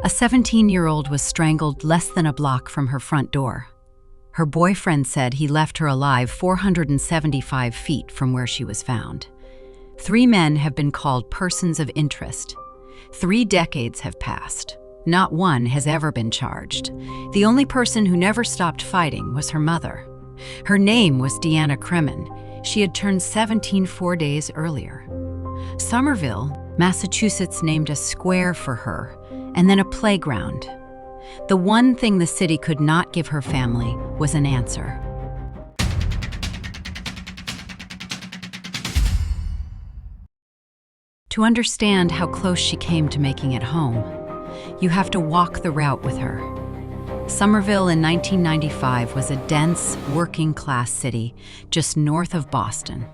A 17-year-old was strangled less than a block from her front door. Her boyfriend said he left her alive 475 feet from where she was found. 3 men have been called persons of interest. 3 decades have passed. Not one has ever been charged. The only person who never stopped fighting was her mother. Her name was Deanna Cremin. She had turned 17 4 days earlier. Somerville, Massachusetts named a square for her, and then a playground. The one thing the city could not give her family was an answer. To understand how close she came to making it home, you have to walk the route with her. Somerville in 1995 was a dense, working-class city just north of Boston.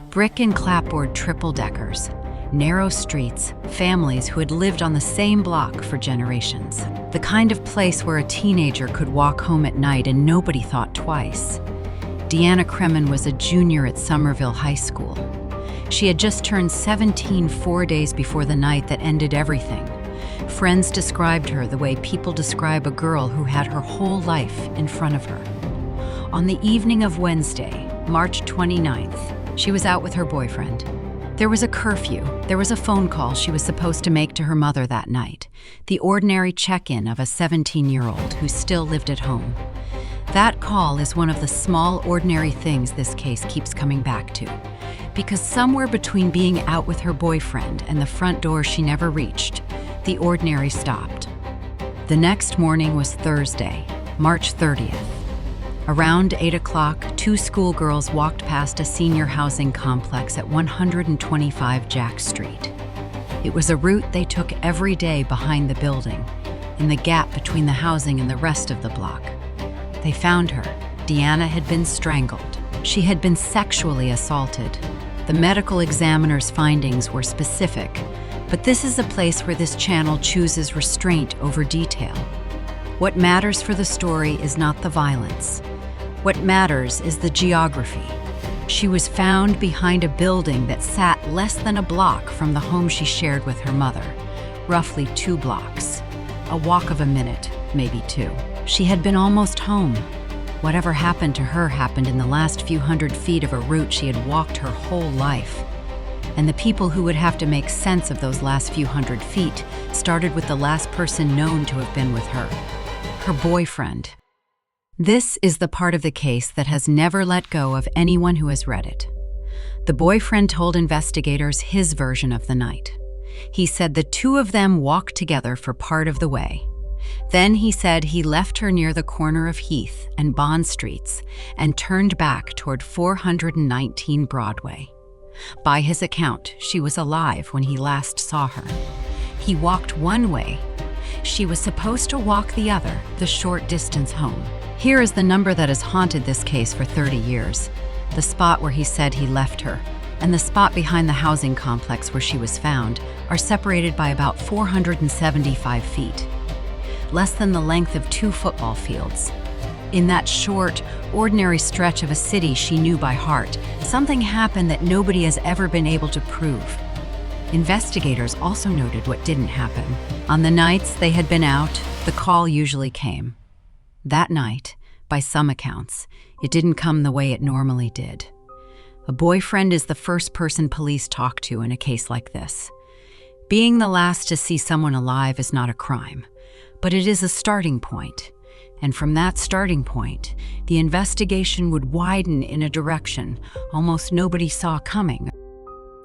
Brick and clapboard triple-deckers, narrow streets, families who had lived on the same block for generations. The kind of place where a teenager could walk home at night and nobody thought twice. Deanna Cremin was a junior at Somerville High School. She had just turned 17 4 days before the night that ended everything. Friends described her the way people describe a girl who had her whole life in front of her. On the evening of Wednesday, March 29th, she was out with her boyfriend. There was a curfew. There was a phone call she was supposed to make to her mother that night, the ordinary check-in of a 17-year-old who still lived at home. That call is one of the small, ordinary things this case keeps coming back to, because somewhere between being out with her boyfriend and the front door she never reached, the ordinary stopped. The next morning was Thursday, March 30th. Around 8 o'clock, 2 schoolgirls walked past a senior housing complex at 125 Jack Street. It was a route they took every day behind the building, in the gap between the housing and the rest of the block. They found her. Deanna had been strangled. She had been sexually assaulted. The medical examiner's findings were specific, but this is a place where this channel chooses restraint over detail. What matters for the story is not the violence. What matters is the geography. She was found behind a building that sat less than a block from the home she shared with her mother, roughly 2 blocks. A walk of a minute, maybe 2. She had been almost home. Whatever happened to her happened in the last few hundred feet of a route she had walked her whole life. And the people who would have to make sense of those last few hundred feet started with the last person known to have been with her boyfriend. This is the part of the case that has never let go of anyone who has read it. The boyfriend told investigators his version of the night. He said the 2 of them walked together for part of the way. Then he said he left her near the corner of Heath and Bond Streets and turned back toward 419 Broadway. By his account, she was alive when he last saw her. He walked one way. She was supposed to walk the other, the short distance home. Here is the number that has haunted this case for 30 years, the spot where he said he left her, and the spot behind the housing complex where she was found are separated by about 475 feet. Less than the length of 2 football fields. In that short, ordinary stretch of a city she knew by heart, something happened that nobody has ever been able to prove. Investigators also noted what didn't happen. On the nights they had been out, the call usually came. That night, by some accounts, it didn't come the way it normally did. A boyfriend is the first person police talk to in a case like this. Being the last to see someone alive is not a crime, but it is a starting point. And from that starting point, the investigation would widen in a direction almost nobody saw coming.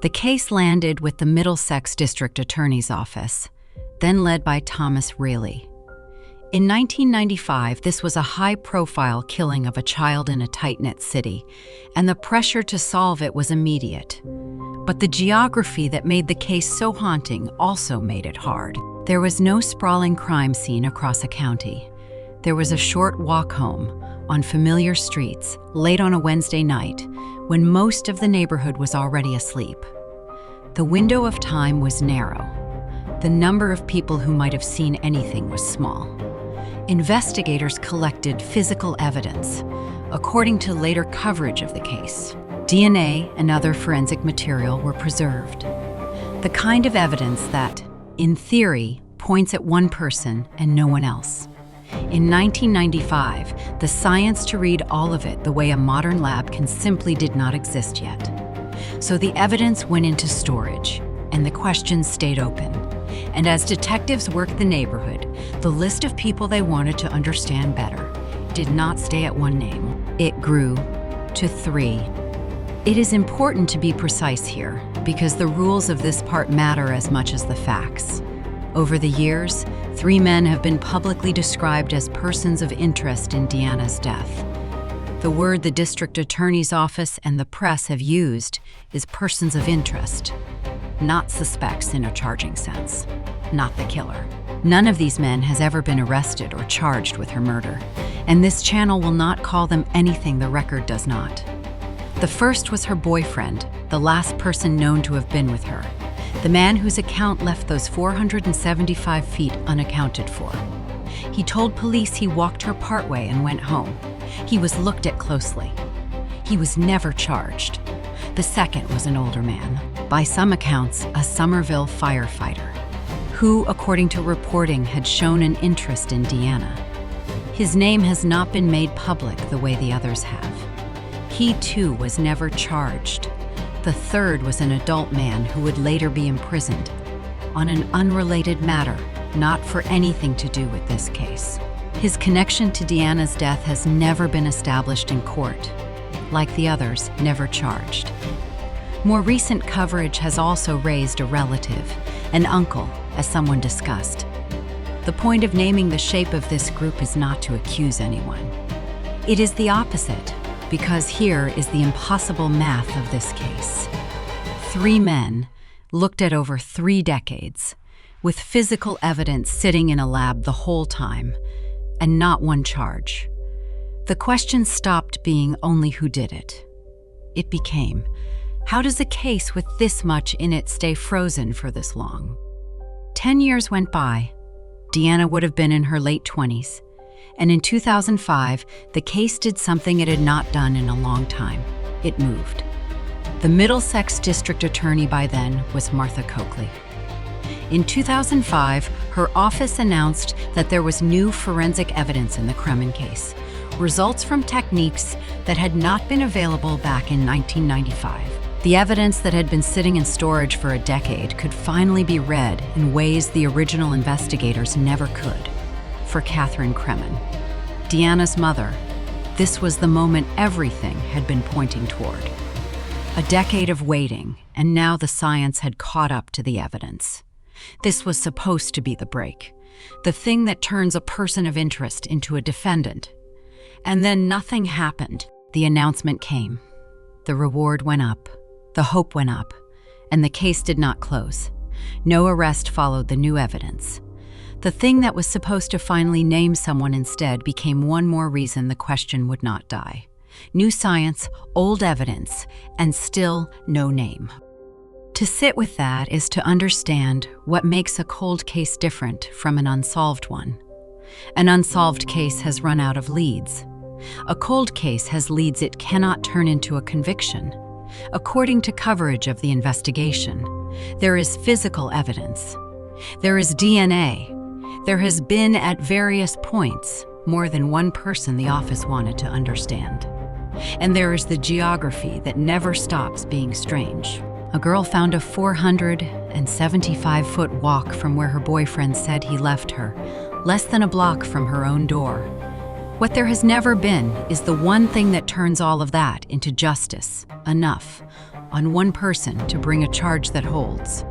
The case landed with the Middlesex District Attorney's Office, then led by Thomas Rayleigh. In 1995, this was a high-profile killing of a child in a tight-knit city, and the pressure to solve it was immediate. But the geography that made the case so haunting also made it hard. There was no sprawling crime scene across a county. There was a short walk home, on familiar streets, late on a Wednesday night, when most of the neighborhood was already asleep. The window of time was narrow. The number of people who might have seen anything was small. Investigators collected physical evidence. According to later coverage of the case, DNA and other forensic material were preserved. The kind of evidence that, in theory, points at one person and no one else. In 1995, the science to read all of it the way a modern lab can simply did not exist yet. So the evidence went into storage, and the questions stayed open. And as detectives worked the neighborhood, the list of people they wanted to understand better did not stay at one name. It grew to 3. It is important to be precise here, because the rules of this part matter as much as the facts. Over the years, 3 men have been publicly described as persons of interest in Deanna's death. The word the district attorney's office and the press have used is persons of interest, not suspects in a charging sense, not the killer. None of these men has ever been arrested or charged with her murder, and this channel will not call them anything the record does not. The first was her boyfriend, the last person known to have been with her, the man whose account left those 475 feet unaccounted for. He told police he walked her partway and went home. He was looked at closely. He was never charged. The second was an older man, by some accounts a Somerville firefighter, who, according to reporting, had shown an interest in Deanna. His name has not been made public the way the others have. He too was never charged. The third was an adult man who would later be imprisoned on an unrelated matter, not for anything to do with this case. His connection to Deanna's death has never been established in court. Like the others, never charged. More recent coverage has also raised a relative, an uncle, as someone discussed. The point of naming the shape of this group is not to accuse anyone. It is the opposite, because here is the impossible math of this case. 3 men, looked at over 3 decades, with physical evidence sitting in a lab the whole time, and not one charge. The question stopped being only who did it. It became, how does a case with this much in it stay frozen for this long? 10 years went by. Deanna would have been in her late 20s. And in 2005, the case did something it had not done in a long time. It moved. The Middlesex district attorney by then was Martha Coakley. In 2005, her office announced that there was new forensic evidence in the Cremin case, results from techniques that had not been available back in 1995. The evidence that had been sitting in storage for a decade could finally be read in ways the original investigators never could. For Catherine Cremin, Deanna's mother, this was the moment everything had been pointing toward. A decade of waiting, and now the science had caught up to the evidence. This was supposed to be the break, the thing that turns a person of interest into a defendant. And then nothing happened. The announcement came. The reward went up, the hope went up, and the case did not close. No arrest followed the new evidence. The thing that was supposed to finally name someone instead became one more reason the question would not die. New science, old evidence, and still no name. To sit with that is to understand what makes a cold case different from an unsolved one. An unsolved case has run out of leads. A cold case has leads it cannot turn into a conviction. According to coverage of the investigation, there is physical evidence. There is DNA. There has been, at various points, more than one person the office wanted to understand. And there is the geography that never stops being strange. A girl found a 475-foot walk from where her boyfriend said he left her, less than a block from her own door. What there has never been is the one thing that turns all of that into justice, enough, on one person to bring a charge that holds.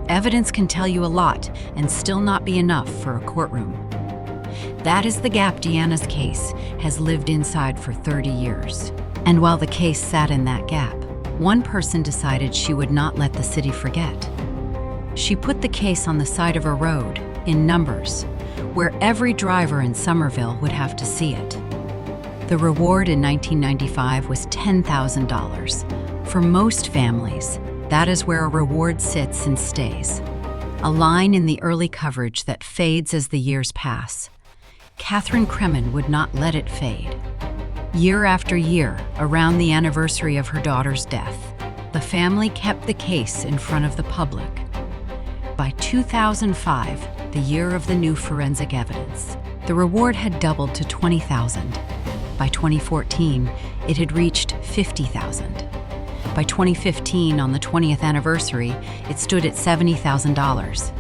Evidence can tell you a lot and still not be enough for a courtroom. That is the gap Deanna's case has lived inside for 30 years. And while the case sat in that gap, one person decided she would not let the city forget. She put the case on the side of a road, in numbers, where every driver in Somerville would have to see it. The reward in 1995 was $10,000. For most families, that is where a reward sits and stays. A line in the early coverage that fades as the years pass. Catherine Cremin would not let it fade. Year after year, around the anniversary of her daughter's death, the family kept the case in front of the public. By 2005, the year of the new forensic evidence. The reward had doubled to $20,000. By 2014, it had reached $50,000. By 2015, on the 20th anniversary, it stood at $70,000.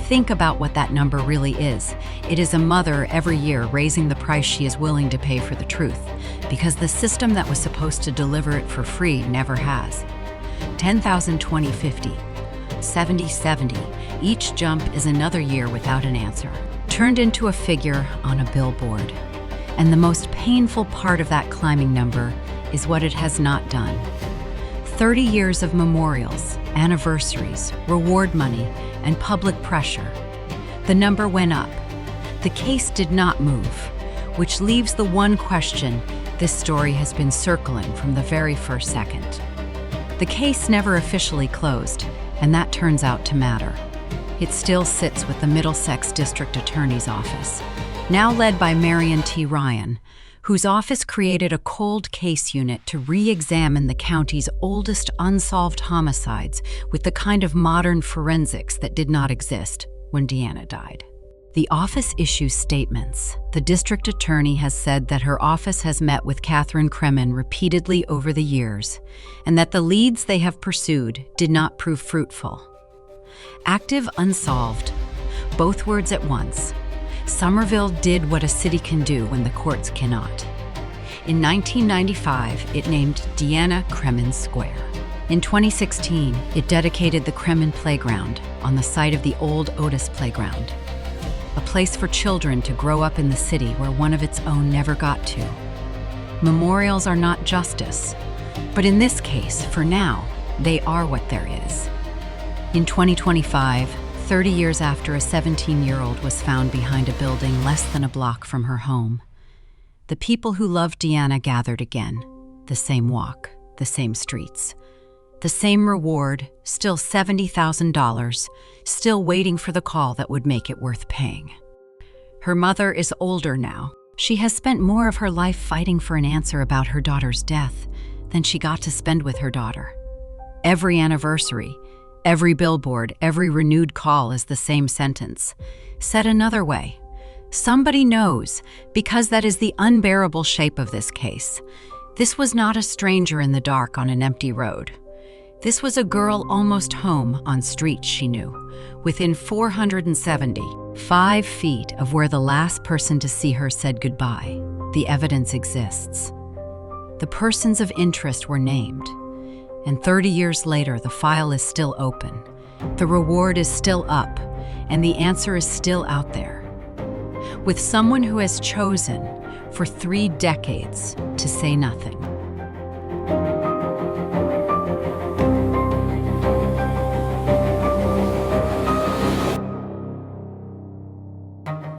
Think about what that number really is. It is a mother every year raising the price she is willing to pay for the truth, because the system that was supposed to deliver it for free never has. 10,000, 20, 50, 70, 70. Each jump is another year without an answer, turned into a figure on a billboard. And the most painful part of that climbing number is what it has not done. 30 years of memorials, anniversaries, reward money, and public pressure. The number went up. The case did not move, which leaves the one question this story has been circling from the very first second. The case never officially closed, and that turns out to matter. It still sits with the Middlesex District Attorney's Office, now led by Marion T. Ryan, whose office created a cold case unit to re-examine the county's oldest unsolved homicides with the kind of modern forensics that did not exist when Deanna died. The office issues statements. The district attorney has said that her office has met with Deanna Cremin repeatedly over the years, and that the leads they have pursued did not prove fruitful. Active, unsolved, both words at once. Somerville did what a city can do when the courts cannot. In 1995, it named Deanna Cremin Square. In 2016, it dedicated the Cremin Playground on the site of the old Otis Playground, a place for children to grow up in the city where one of its own never got to. Memorials are not justice, but in this case, for now, they are what there is. In 2025, 30 years after a 17-year-old was found behind a building less than a block from her home, the people who loved Deanna gathered again. The same walk, the same streets, the same reward, still $70,000, still waiting for the call that would make it worth paying. Her mother is older now. She has spent more of her life fighting for an answer about her daughter's death than she got to spend with her daughter. Every anniversary, every billboard, every renewed call is the same sentence. Said another way, somebody knows, because that is the unbearable shape of this case. This was not a stranger in the dark on an empty road. This was a girl almost home on streets she knew, within 475 feet of where the last person to see her said goodbye. The evidence exists. The persons of interest were named. And 30 years later, the file is still open. The reward is still up, and the answer is still out there. With someone who has chosen, for 3 decades, to say nothing.